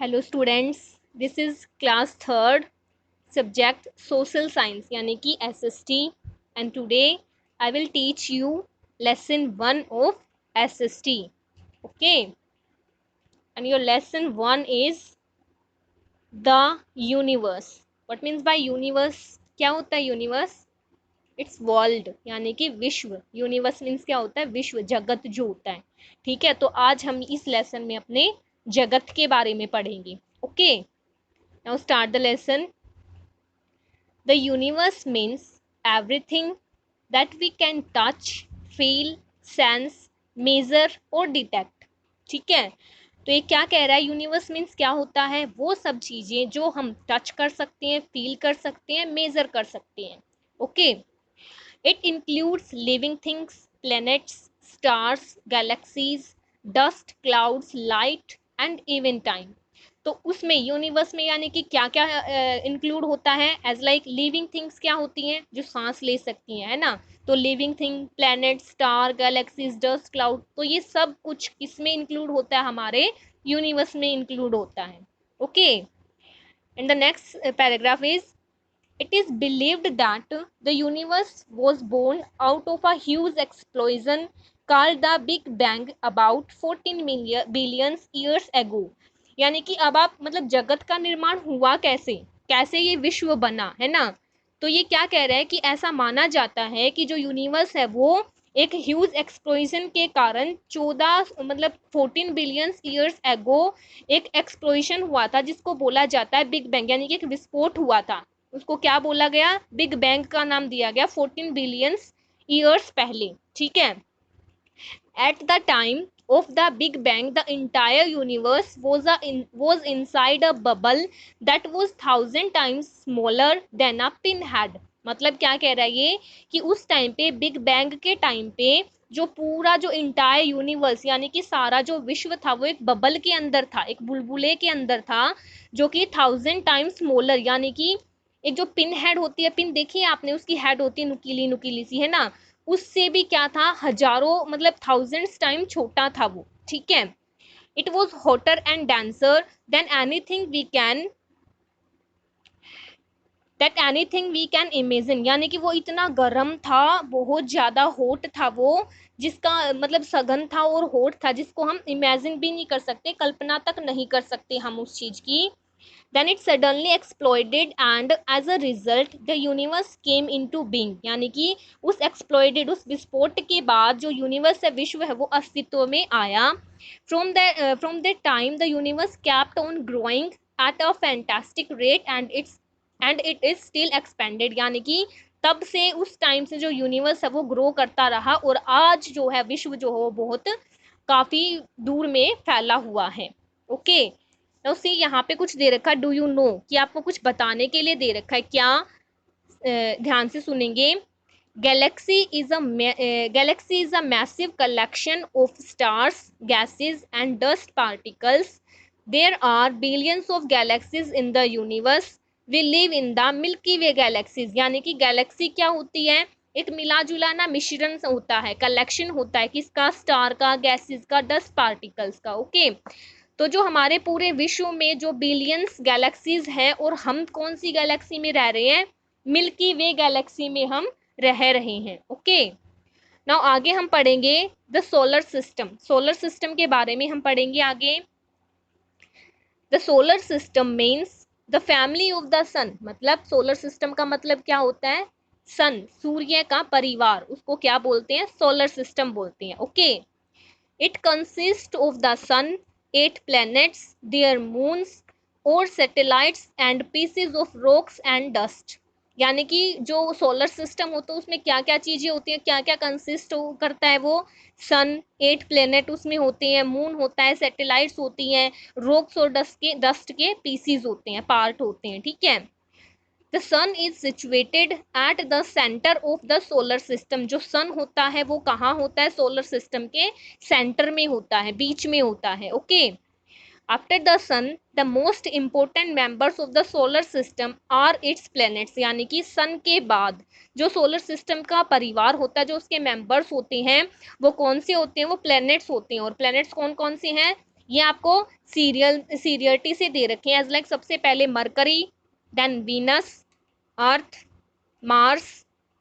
Hello students, this is class third subject social science यानी कि SST and today I will teach you lesson one of SST. Okay, and your lesson one is the universe. What means by universe? क्या होता है universe? It's world यानी कि विश्व. Universe means क्या होता है? विश्व, जगत जो होता है. ठीक है, तो आज हम इस लेसन में अपने जगत के बारे में पढ़ेंगे. Okay, now start the lesson. The universe means everything that we can touch, feel, sense, measure और detect. ठीक है, तो ये क्या कह रहा है? यूनिवर्स मीन्स क्या होता है? वो सब चीज़ें जो हम टच कर सकते हैं, फील कर सकते हैं, मेजर कर सकते हैं. Okay, it includes living things, planets, stars, galaxies, dust, clouds, light and even time. तो उसमें यूनिवर्स में यानी कि क्या क्या इंक्लूड होता है? एज लाइक लिविंग थिंग्स क्या होती हैं? जो सांस ले सकती हैं, है ना. तो living thing, planet, star, galaxies, dust, cloud, तो ये सब कुछ किसमें इंक्लूड होता है? हमारे यूनिवर्स में इंक्लूड होता है. Okay, and the next paragraph is it is believed that the universe was born out of a huge explosion called the Big Bang about 14 billion years ago. यानी कि अब आप मतलब जगत का निर्माण हुआ कैसे, कैसे ये विश्व बना, है ना. तो ये क्या कह रहा है कि ऐसा माना जाता है कि जो यूनिवर्स है वो एक ह्यूज एक्सप्लोजन के कारण 14 मतलब 14 बिलियन ईयर्स एगो एक एक्सप्लोजन हुआ था जिसको बोला जाता है बिग बैंग, यानी कि एक विस्फोट हुआ था. उसको क्या बोला गया? बिग बैंग का नाम दिया गया 14 बिलियन ईयर्स पहले. ठीक है, at the time of the big bang the entire universe was inside a bubble that was 1,000 times smaller than a pinhead. मतलब क्या कह रहा है ये कि उस टाइम पे बिग बैंग के टाइम पे जो पूरा जो इंटायर यूनिवर्स यानी कि सारा जो विश्व था वो एक बबल के अंदर था, एक बुलबुले के अंदर था, जो कि 1,000 टाइम्स स्मॉलर यानी कि एक जो पिन हेड होती है, पिन देखिए आपने, उसकी हेड होती है नुकीली नुकीली सी, है ना. उससे भी क्या था? हजारों मतलब थाउजेंड्स टाइम छोटा था वो. ठीक है, it was hotter and denser than anything we can imagine. यानी कि वो इतना गर्म था, बहुत ज़्यादा हॉट था वो, जिसका मतलब सघन था और हॉट था, जिसको हम इमेजिन भी नहीं कर सकते, कल्पना तक नहीं कर सकते हम उस चीज़ की. Then it suddenly exploded and as a result the universe came into being. यानी कि उस exploded, उस विस्फोट के बाद जो यूनिवर्स है, विश्व है, वो अस्तित्व में आया. From that time the universe kept on growing at a fantastic rate and it is still expanded. यानी कि तब से उस टाइम से जो यूनिवर्स है वो ग्रो करता रहा और आज जो है विश्व जो है वो बहुत काफ़ी दूर में फैला हुआ है. ओके, तो सी यहाँ पे कुछ दे रखा है, डू यू नो, कि आपको कुछ बताने के लिए दे रखा है. क्या? ध्यान से सुनेंगे. Galaxy is a massive collection of stars, gases and dust particles. There are billions of galaxies in the universe. We live in the milky way galaxies. यानी कि गैलेक्सी क्या होती है? एक मिला जुला ना मिश्रण होता है, कलेक्शन होता है किसका? स्टार का, गैसेस का, डस्ट पार्टिकल्स का. ओके, तो जो हमारे पूरे विश्व में जो बिलियंस गैलेक्सीज हैं और हम कौन सी गैलेक्सी में रह रहे हैं? मिल्की वे गैलेक्सी में हम रह रहे हैं. ओके, नाउ आगे हम पढ़ेंगे the solar system. Solar system के बारे में हम पढ़ेंगे आगे. The solar system means the family of the sun. मतलब सोलर सिस्टम का मतलब क्या होता है? सन, सूर्य का परिवार, उसको क्या बोलते हैं? सोलर सिस्टम बोलते हैं. Okay, it consists of the sun, 8 planets, their moons और satellites and pieces of rocks and dust. यानी कि जो सोलर सिस्टम होता है उसमें क्या क्या चीज़ें होती हैं, क्या क्या कंसिस्ट करता है वो? सन, 8 प्लेनेट उसमें होते हैं, मून होता है, सैटेलाइट्स होती हैं, रॉक्स और डस्ट के पीसीज होते हैं, पार्ट होते हैं. ठीक है, the sun is situated at the centre of the solar system. जो सन होता है वो कहाँ होता है? सोलर सिस्टम के सेंटर में होता है, बीच में होता है. Okay, after the sun the most important members of the solar system are its planets. यानी कि सन के बाद जो सोलर सिस्टम का परिवार होता है, जो उसके मेंबर्स होते हैं, वो कौन से होते हैं? वो प्लैनेट्स होते हैं. और प्लैनेट्स कौन कौन से हैं? ये आपको सीरियलिटी से दे रखे हैं एज लाइक सबसे पहले Mercury, then Venus, Earth, Mars,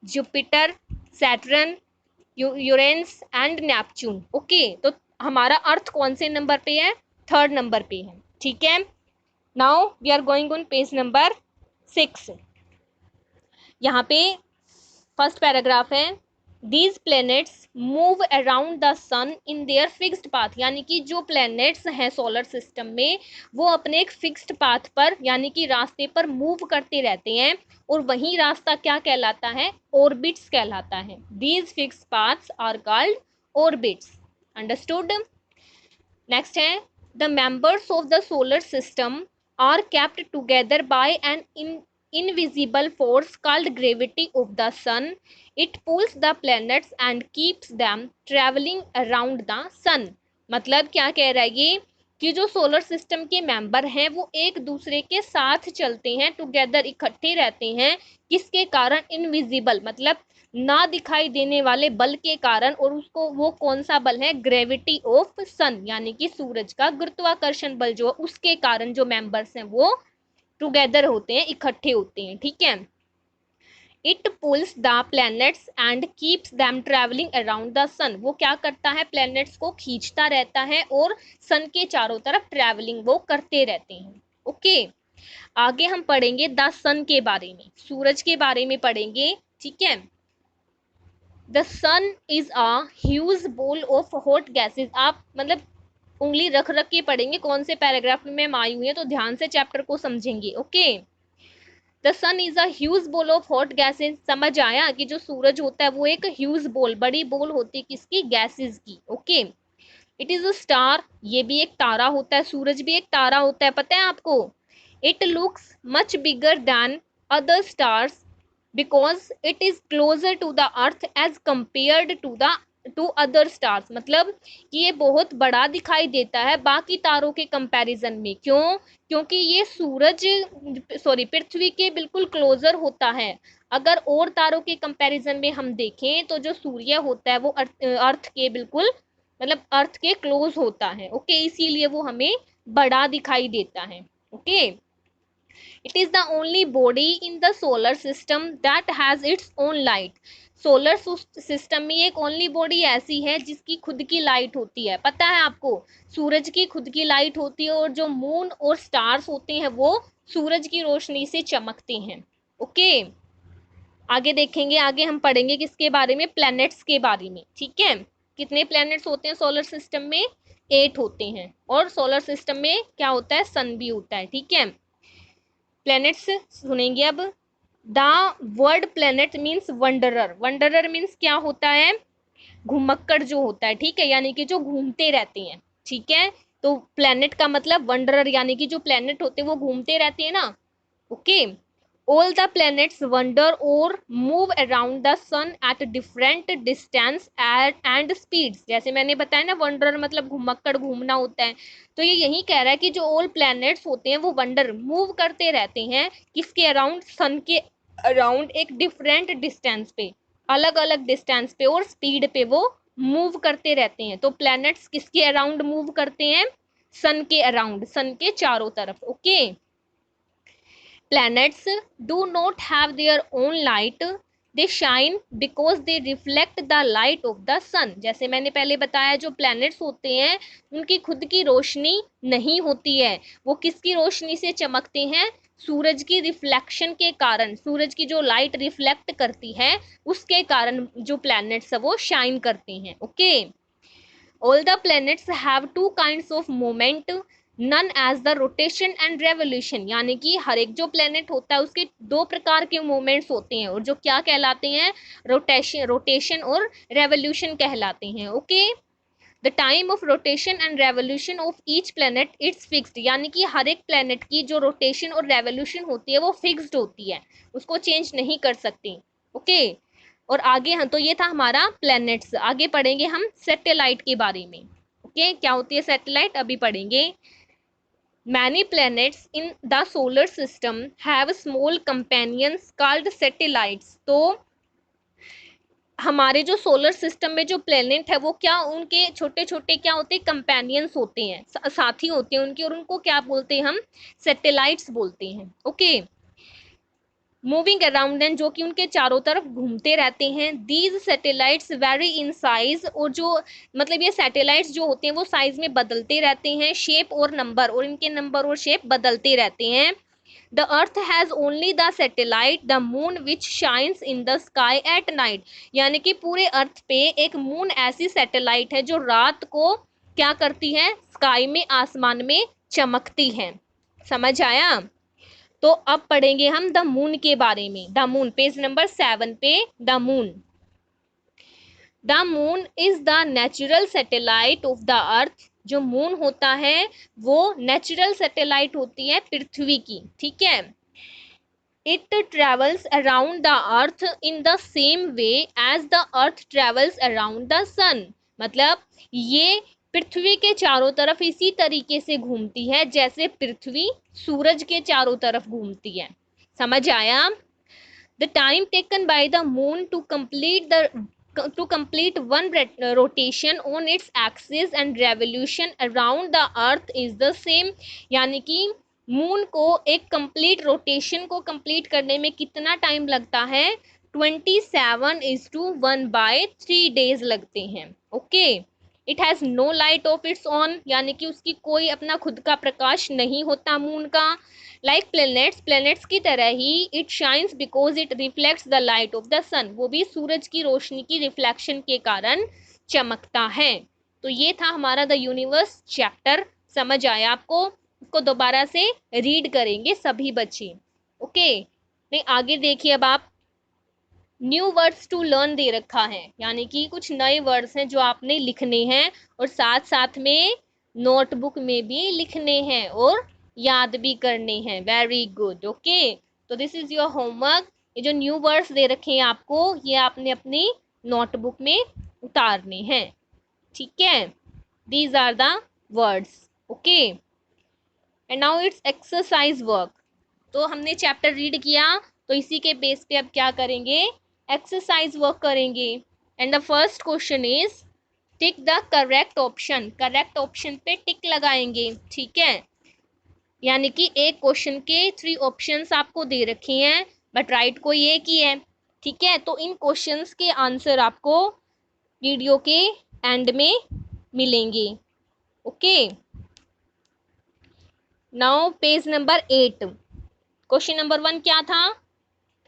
Jupiter, Saturn, Uranus and Neptune. Okay, तो हमारा अर्थ कौन से नंबर पे है? थर्ड नंबर पे है, ठीक है। Now we are going on page number 6। यहाँ पे फर्स्ट पैराग्राफ है, these planets move around the sun in their fixed path, यानी कि जो प्लैनेट्स हैं सोलर सिस्टम में वो अपने एक फिक्स्ड पाथ पर यानी कि रास्ते पर मूव करते रहते हैं, और वही रास्ता क्या कहलाता है? ऑर्बिट्स कहलाता है। These fixed paths are called orbits. Understood? Next है, the members of the solar system are kept together by an invisible force called gravity of the sun. It pulls the planets and keeps them travelling around the sun. मतलब क्या कह रहा है ये कि जो solar system के member हैं वो एक दूसरे के साथ चलते हैं, टुगेदर इकट्ठे रहते हैं, किसके कारण? इनविजिबल मतलब ना दिखाई देने वाले बल के कारण, और उसको वो कौन सा बल है? ग्रेविटी ऑफ सन, यानी कि सूरज का गुरुत्वाकर्षण बल जो उसके कारण जो मेंबर्स हैं वो टुगेदर होते हैं, इकट्ठे होते हैं, ठीक है। It pulls the planets and keeps them travelling around the sun. वो क्या करता है? प्लैनेट्स को खींचता रहता है और सन के चारों तरफ ट्रेवलिंग वो करते रहते हैं। ओके, आगे हम पढ़ेंगे द सन के बारे में, सूरज के बारे में पढ़ेंगे, ठीक है। The sun is a huge ball of hot gases. आप मतलब उंगली रख रख के पढ़ेंगे कौन से पैराग्राफ में हम आई हुई है, तो ध्यान से चैप्टर को समझेंगे। Okay, the sun is a huge ball of hot gases. समझ आया कि जो सूरज होता है वो एक ह्यूज बॉल, बड़ी बॉल होती है किसकी? गैसेज की। Okay, it is a star, ये भी एक तारा होता है, सूरज भी एक तारा होता है, पता है आपको। It looks much bigger than other stars because it is closer to the earth as compared to other stars. मतलब कि ये बहुत बड़ा दिखाई देता है बाकी तारों के कंपैरिजन में। क्यों? क्योंकि ये सूरज पृथ्वी के बिल्कुल क्लोजर होता है। अगर और तारों के कंपैरिजन में हम देखें तो जो सूर्य होता है वो अर्थ के बिल्कुल मतलब अर्थ के क्लोज होता है। ओके, इसीलिए वो हमें बड़ा दिखाई देता है। Okay, it is the only body in the solar system that has its own light। Solar system में एक ओनली बॉडी ऐसी है जिसकी खुद की लाइट होती है। पता है आपको, सूरज की खुद की लाइट होती है, और जो मून और स्टार्स होते हैं वो सूरज की रोशनी से चमकते हैं। ओके, आगे देखेंगे, आगे हम पढ़ेंगे किसके बारे में? प्लैनेट्स के बारे में, ठीक है। कितने प्लैनेट्स होते हैं सोलर सिस्टम में? 8 होते हैं, और सोलर सिस्टम में क्या होता है? सन भी होता है, ठीक है। प्लैनेट्स सुनेंगे अब। The word planet means wanderer. Wanderer means क्या होता है? घुमक्कड़ जो होता है, ठीक है, यानी कि जो घूमते रहते हैं, ठीक है। तो प्लैनेट का मतलब वंडरर, यानी कि जो प्लैनेट होते हैं वो घूमते रहते हैं ना। Okay, all the planets wander और move around the sun at different distance and speeds. जैसे मैंने बताया ना, वंडर मतलब घुमक्कड़, घूमना होता है। तो ये यही कह रहा है कि जो ऑल प्लैनेट्स होते हैं वो वंडर मूव करते रहते हैं किसके अराउंड? सन के अराउंड, एक डिफरेंट डिस्टेंस पे, अलग अलग डिस्टेंस पे और स्पीड पे वो मूव करते रहते हैं। तो प्लैनेट्स किसके अराउंड मूव करते हैं? सन के अराउंड, सन के चारों तरफ। Okay, planets do not have their own light, they shine because they reflect the light of the sun। जैसे मैंने पहले बताया, जो planets होते हैं उनकी खुद की रोशनी नहीं होती है, वो किसकी रोशनी से चमकते हैं? सूरज की रिफ्लेक्शन के कारण, सूरज की जो लाइट रिफ्लेक्ट करती है उसके कारण जो planets है वो शाइन करते हैं। Okay, all the planets have two kinds of movement none as the rotation and revolution। यानी कि हर एक जो प्लेनेट होता है उसके दो प्रकार के मूवमेंट्स होते हैं, और जो क्या कहलाते हैं? रोटेशन और रेवोल्यूशन कहलाते हैं। Okay, the time of rotation and revolution of each planet it's fixed. यानी कि हर एक प्लेनेट की जो रोटेशन और रेवोल्यूशन होती है वो फिक्स्ड होती है, उसको चेंज नहीं कर सकते। ओके, और आगे हम, तो ये था हमारा प्लैनेट्स। आगे पढ़ेंगे हम सैटेलाइट के बारे में। ओके, क्या होती है सैटेलाइट, अभी पढ़ेंगे। Many planets in the solar system have small companions called satellites. तो हमारे जो सोलर सिस्टम में जो प्लेनेट है वो क्या, उनके छोटे छोटे क्या होते हैं, कंपेनियंस होते हैं, साथी होते हैं उनके, और उनको क्या बोलते हैं हम, सैटेलाइट्स बोलते हैं। ओके, मूविंग अराउंड एंड, जो कि उनके चारों तरफ घूमते रहते हैं। These satellites very in size, और जो मतलब ये सैटेलाइट्स जो होते हैं वो साइज में बदलते रहते हैं, शेप और नंबर, और इनके नंबर और शेप बदलते रहते हैं। The earth has only the satellite the moon which shines in the sky at night, यानी कि पूरे अर्थ पे एक मून ऐसी सैटेलाइट है जो रात को क्या करती है, स्काई में, आसमान में चमकती है। समझ आया? तो अब पढ़ेंगे हम द मून के बारे में। द मून, पेज नंबर 7 पे, the moon. The moon is the natural satellite of the earth, जो मून होता है वो नेचुरल सैटेलाइट होती है पृथ्वी की, ठीक है। It travels around the earth in the same way as the earth travels around the sun, मतलब ये पृथ्वी के चारों तरफ इसी तरीके से घूमती है जैसे पृथ्वी सूरज के चारों तरफ घूमती है। समझ आया? The time taken by the moon to complete one rotation on its axis and revolution around the earth is the same, यानी कि मून को एक कंप्लीट रोटेशन को कंप्लीट करने में कितना टाइम लगता है, 27:1/3 लगते हैं। Okay, it has no light of its own, यानी कि उसकी कोई अपना खुद का प्रकाश नहीं होता मून का। लाइक प्लैनेट्स की तरह ही it shines because it reflects the light of the sun, वो भी सूरज की रोशनी की रिफ्लेक्शन के कारण चमकता है। तो ये था हमारा द यूनिवर्स चैप्टर। समझ आया आपको? इसको दोबारा से रीड करेंगे सभी बच्चे। ओके, नहीं आगे देखिए, अब आप न्यू वर्ड्स टू लर्न दे रखा है, यानी कि कुछ नए वर्ड्स हैं जो आपने लिखने हैं और साथ साथ में नोटबुक में भी लिखने हैं और याद भी करने हैं। Very good. ओके, तो दिस इज योर होमवर्क। ये जो न्यू वर्ड्स दे रखे हैं आपको, ये आपने अपनी नोटबुक में उतारने हैं, ठीक है। These are the words. Okay, and now it's exercise work. तो हमने चैप्टर रीड किया, तो इसी के बेस पे अब क्या करेंगे, एक्सरसाइज वर्क करेंगे। And the first question is tick the correct option, correct option पे टिक लगाएंगे, ठीक है। यानी कि एक क्वेश्चन के 3 ऑप्शंस आपको दे रखे हैं, बट राइट कोई एक ही है, ठीक है। तो इन क्वेश्चंस के आंसर आपको वीडियो के एंड में मिलेंगे। Okay, now page number 8। Question number 1 क्या था,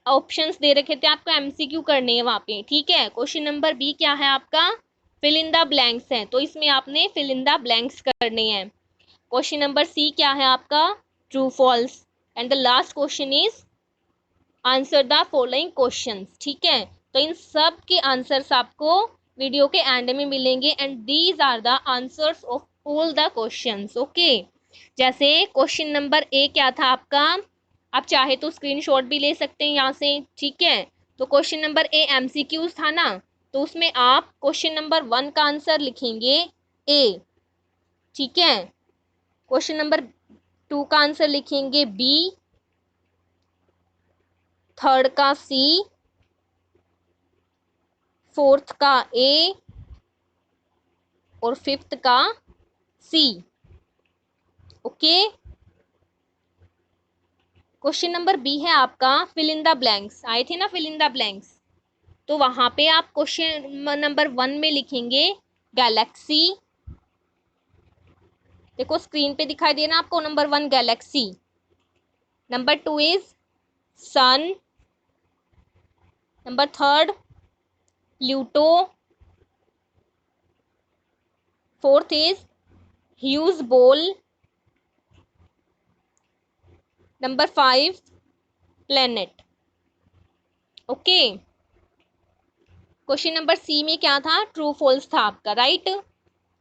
ऑप्शंस दे रखे थे आपको, एमसीक्यू करने हैं वहां पे, ठीक है। क्वेश्चन नंबर बी क्या है आपका, फिल इन द ब्लैंक्स है, तो इसमें आपने फिल इन द ब्लैंक्स करने हैं। क्वेश्चन नंबर सी क्या है आपका, true false. And the last question is answer the following questions, ठीक है। तो इन सब के आंसर्स आपको वीडियो के एंड में मिलेंगे, and these are the answers of all the questions. Okay, जैसे क्वेश्चन नंबर ए क्या था आपका, आप चाहे तो स्क्रीनशॉट भी ले सकते हैं यहाँ से, ठीक है। तो क्वेश्चन नंबर ए एमसीक्यूज था ना, तो उसमें आप क्वेश्चन नंबर 1 का आंसर लिखेंगे ए, ठीक है। क्वेश्चन नंबर 2 का आंसर लिखेंगे बी, थर्ड का सी, फोर्थ का ए और फिफ्थ का सी। ओके, क्वेश्चन नंबर बी है आपका फिल इन द ब्लैंक्स, आए थे ना फिल इन द ब्लैंक्स, तो वहां पे आप क्वेश्चन नंबर 1 में लिखेंगे गैलेक्सी। देखो स्क्रीन पे दिखाई दे रहा आपको, number 1 galaxy, number 2 is sun, number 3 Pluto, 4th is huge ball, number 5 planet. Okay, question number C में क्या था, ट्रू फॉल्स था आपका, राइट।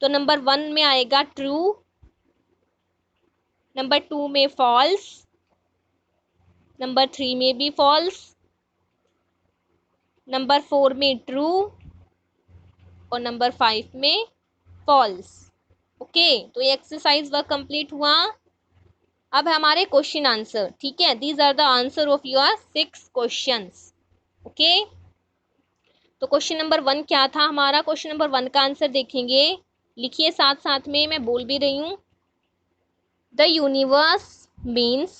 तो नंबर 1 में आएगा ट्रू, नंबर 2 में फॉल्स, नंबर 3 में भी फॉल्स, नंबर 4 में ट्रू और नंबर 5 में फॉल्स। ओके, तो ये एक्सरसाइज वर्क कंप्लीट हुआ। अब हमारे क्वेश्चन आंसर, ठीक है। These are the answer of your 6 questions. Okay, तो क्वेश्चन नंबर 1 क्या था हमारा? क्वेश्चन नंबर 1 का आंसर देखेंगे, लिखिए साथ साथ में, मैं बोल भी रही हूँ। The universe means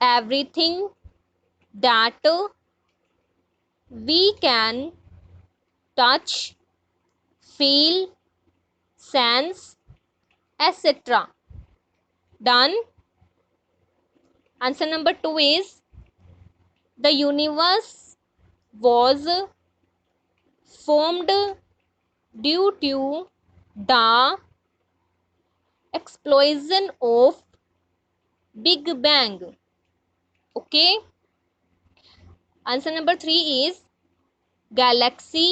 everything that we can touch, feel, sense, etc. Done. Answer number 2 is the universe was formed due to the explosion of Big Bang. Okay. Answer number 3 is galaxy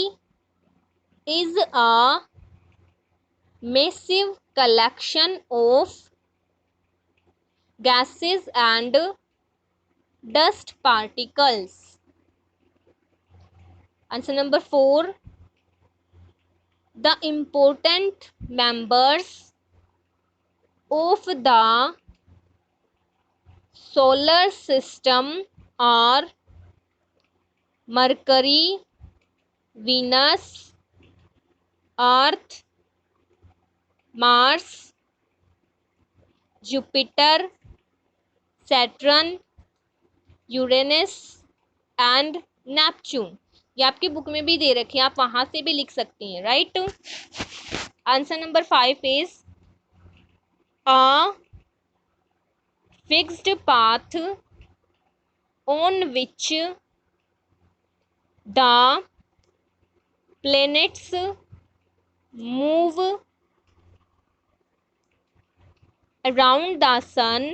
is a massive collection of gases and dust particles. Answer number 4, the important members of the solar system are Mercury, Venus, Earth, Mars, Jupiter, Saturn, Uranus and Neptune. ये आपकी book में भी दे रखे हैं, आप वहां से भी लिख सकती हैं, right. Answer number 5 is a fixed path on which the planets move around the sun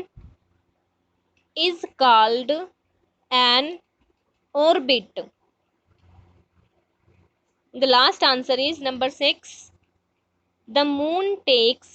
is called an orbit. The last answer is number 6. The moon takes